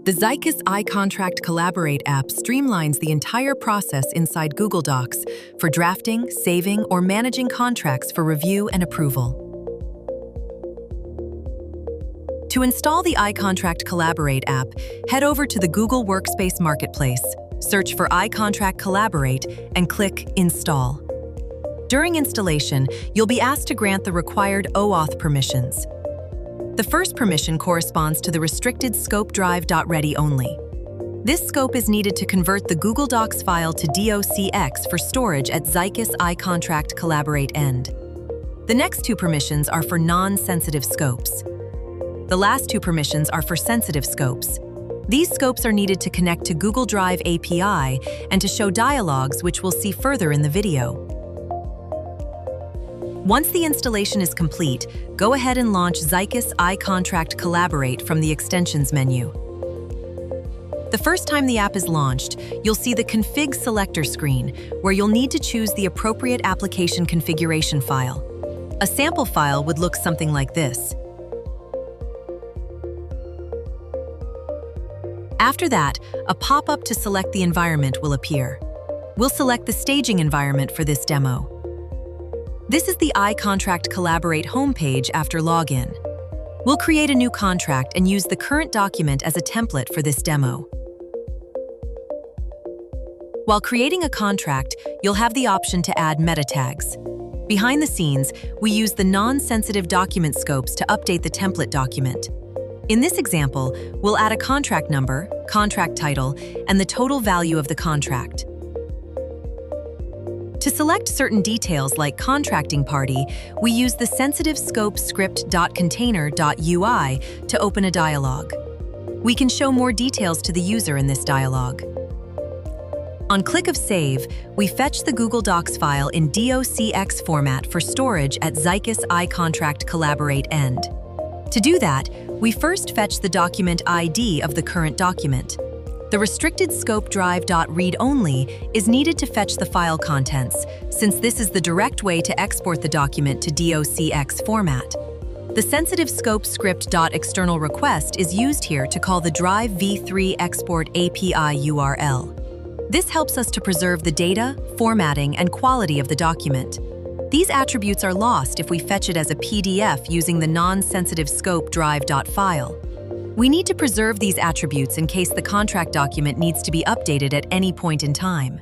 The Zycus iContract Collaborate app streamlines the entire process inside Google Docs for drafting, saving, or managing contracts for review and approval. To install the iContract Collaborate app, head over to the Google Workspace Marketplace, search for iContract Collaborate, and click Install. During installation, you'll be asked to grant the required OAuth permissions. The first permission corresponds to the restricted scope drive.ready only. This scope is needed to convert the Google Docs file to DOCX for storage at Zycus iContract Collaborate end. The next two permissions are for non-sensitive scopes. The last two permissions are for sensitive scopes. These scopes are needed to connect to Google Drive API and to show dialogues, which we'll see further in the video. Once the installation is complete, go ahead and launch Zycus iContract Collaborate from the Extensions menu. The first time the app is launched, you'll see the Config Selector screen, where you'll need to choose the appropriate application configuration file. A sample file would look something like this. After that, a pop-up to select the environment will appear. We'll select the staging environment for this demo. This is the iContract Collaborate homepage after login. We'll create a new contract and use the current document as a template for this demo. While creating a contract, you'll have the option to add meta tags. Behind the scenes, we use the non-sensitive document scopes to update the template document. In this example, we'll add a contract number, contract title, and the total value of the contract. To select certain details like contracting party, we use the sensitive scope script.container.ui to open a dialog. We can show more details to the user in this dialog. On click of Save, we fetch the Google Docs file in DOCX format for storage at Zycus iContract Collaborate end. To do that, we first fetch the document ID of the current document. The restricted scope drive.read only is needed to fetch the file contents, since this is the direct way to export the document to DOCX format. The sensitive scope script.external request is used here to call the Drive v3 export API URL. This helps us to preserve the data, formatting, and quality of the document. These attributes are lost if we fetch it as a PDF using the non-sensitive scope drive.file. We need to preserve these attributes in case the contract document needs to be updated at any point in time.